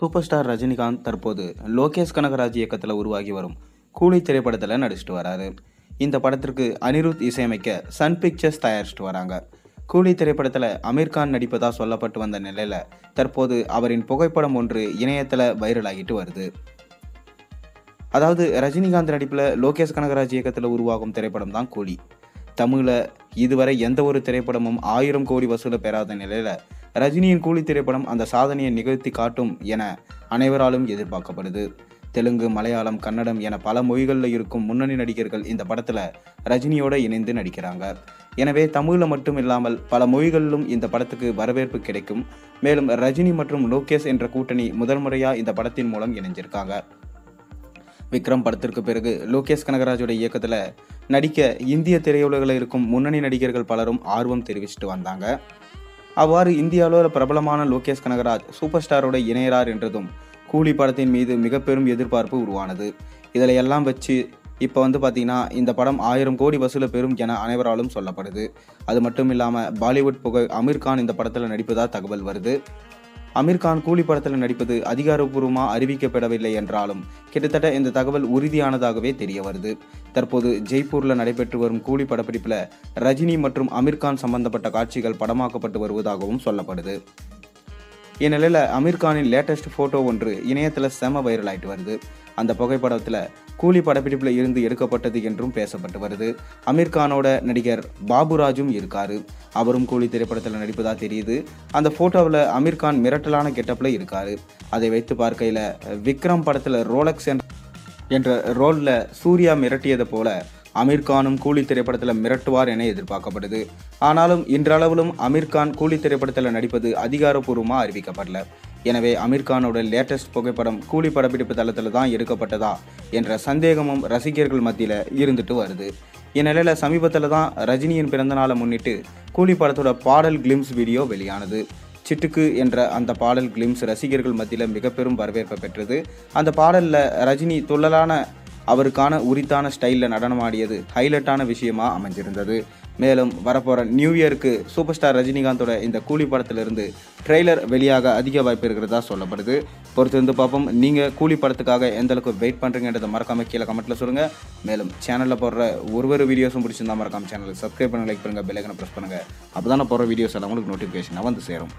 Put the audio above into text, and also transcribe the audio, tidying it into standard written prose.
Super star Rajinikanth தற்போது லோகேஷ் கனகராஜ் இயக்கத்தில் உருவாகி வரும் கூலி திரைப்படத்தில் நடிச்சிட்டு வராரு. இந்த படத்திற்கு அனிருத் இசையமைக்க சன் பிக்சர்ஸ் தயாரிச்சிட்டு வராங்க. கூலி திரைப்படத்தில் அமீர் கான் நடிப்பதாக சொல்லப்பட்டு வந்த நிலையில் தற்போது அவரின் புகைப்படம் ஒன்று இணையத்தில் வைரல் ஆகிட்டு வருது. அதாவது ரஜினிகாந்த் நடிப்பில் லோகேஷ் கனகராஜ் இயக்கத்தில் உருவாகும் திரைப்படம் தான் கூலி. தமிழில் இதுவரை எந்த ஒரு திரைப்படமும் 1000 கோடி வசூலை பெறாத நிலையில் ரஜினியின் கூலி திரைப்படம் அந்த சாதனையை நிகழ்த்தி காட்டும் என அனைவராலும் எதிர்பார்க்கப்படுது. தெலுங்கு, மலையாளம், கன்னடம் என பல மொழிகளில் இருக்கும் முன்னணி நடிகர்கள் இந்த படத்தில் ரஜினியோட இணைந்து நடிக்கிறாங்க. எனவே தமிழில் மட்டும் இல்லாமல் பல மொழிகளிலும் இந்த படத்துக்கு வரவேற்பு கிடைக்கும். மேலும் ரஜினி மற்றும் லோகேஷ் என்ற கூட்டணி முதல் முறையாக இந்த படத்தின் மூலம் இணைஞ்சிருக்காங்க. விக்ரம் படத்திற்கு பிறகு லோகேஷ் கனகராஜோட இயக்கத்தில் நடிக்க இந்திய திரையுலகில் இருக்கும் முன்னணி நடிகர்கள் பலரும் ஆர்வம் தெரிவிச்சுட்டு வந்தாங்க. அவ்வாறு இந்தியாவில் பிரபலமான லோகேஷ் கனகராஜ் சூப்பர் ஸ்டாரோட இணையரார் என்றதும் கூலி படத்தின் மீது மிக பெரும் எதிர்பார்ப்பு உருவானது. இதில் எல்லாம் வச்சு இப்போ பார்த்தீங்கன்னா இந்த படம் 1000 கோடி வசூலை பெறும் என அனைவராலும் சொல்லப்படுது. அது மட்டும் இல்லாமல் பாலிவுட் புகழ் அமீர் கான் இந்த படத்தில் நடிப்பதாக தகவல் வருது. அமீர் கான் கூலி படத்தில் நடிப்பது அதிகாரப்பூர்வமாக அறிவிக்கப்படவில்லை என்றாலும் கிட்டத்தட்ட இந்த தகவல் உறுதியானதாகவே தெரிய வருது. தற்போது ஜெய்ப்பூரில் நடைபெற்று வரும் கூலி படப்பிடிப்பில் ரஜினி மற்றும் அமீர் கான் சம்பந்தப்பட்ட காட்சிகள் படமாக்கப்பட்டு வருவதாகவும் சொல்லப்படுது. இந்நிலையில் அமீர் கானின் லேட்டஸ்ட் ஃபோட்டோ ஒன்று இணையத்தில் செம வைரல் ஆகிட்டு வருது. அந்த புகைப்படத்தில் கூலி படப்பிடிப்பில் இருந்து எடுக்கப்பட்டது என்றும் பேசப்பட்டு வருது. அமீர் கானோட நடிகர் பாபுராஜும் இருக்காரு. அவரும் கூலி திரைப்படத்தில் நடிப்பதாக தெரியுது. அந்த ஃபோட்டோவில் அமீர் கான் மிரட்டலான கெட்டப்பில் இருக்காரு. அதை வைத்து பார்க்கையில் விக்ரம் படத்தில் ரோலக்ஸ் என்ற ரோலில் சூர்யா மிரட்டியதை போல அமீர் கானும் கூலி திரைப்படத்தில் மிரட்டுவார் என எதிர்பார்க்கப்படுது. ஆனாலும் இன்றளவிலும் அமீர் கான் கூலி திரைப்படத்தில் நடிப்பது அதிகாரப்பூர்வமாக அறிவிக்கப்படல. எனவே அமீர் கானோட லேட்டஸ்ட் புகைப்படம் கூலி படப்பிடிப்பு தளத்தில் தான் எடுக்கப்பட்டதா என்ற சந்தேகமும் ரசிகர்கள் மத்தியில் இருந்துட்டு வருது. இந்நிலையில் சமீபத்தில் தான் ரஜினியின் பிறந்தநாளை முன்னிட்டு கூலி படத்தோட பாடல் கிளிம்ஸ் வீடியோ வெளியானது. சிட்டுக்கு என்ற அந்த பாடல் கிளிம்ஸ் ரசிகர்கள் மத்தியில் மிக பெரும் வரவேற்பை பெற்றது. அந்த பாடலில் ரஜினி துள்ளலான அவருக்கான உரித்தான ஸ்டைலில் நடனமாடியது ஹைலைட்டான விஷயமா அமைஞ்சிருந்தது. மேலும் வரப்போகிற நியூ இயருக்கு சூப்பர் ஸ்டார் ரஜினிகாந்தோட இந்த கூலி படத்திலிருந்து ட்ரெய்லர் வெளியாக அதிக வாய்ப்பு இருக்கிறதா சொல்லப்படுது. பொறுத்திருந்து பார்ப்போம். நீங்கள் கூலி படத்துக்காக எந்த அளவுக்கு வெயிட் பண்ணுறீங்கன்றதை மறக்காமல் கீழே கமெண்ட்டில் சொல்லுங்கள். மேலும் சேனலில் போடுற ஒரு வீடியோஸும் பிடிச்சிருந்தா மறக்காமல் சேனலுக்கு சப்ஸ்கிரைப் பண்ணுங்கள், லைக் பண்ணுங்கள், பெல் ஐகானை ப்ரெஸ் பண்ணுங்கள். அப்போ தான் போடுற வீடியோஸ் எல்லாம் உங்களுக்கு நோட்டிஃபிகேஷனாக வந்து சேரும்.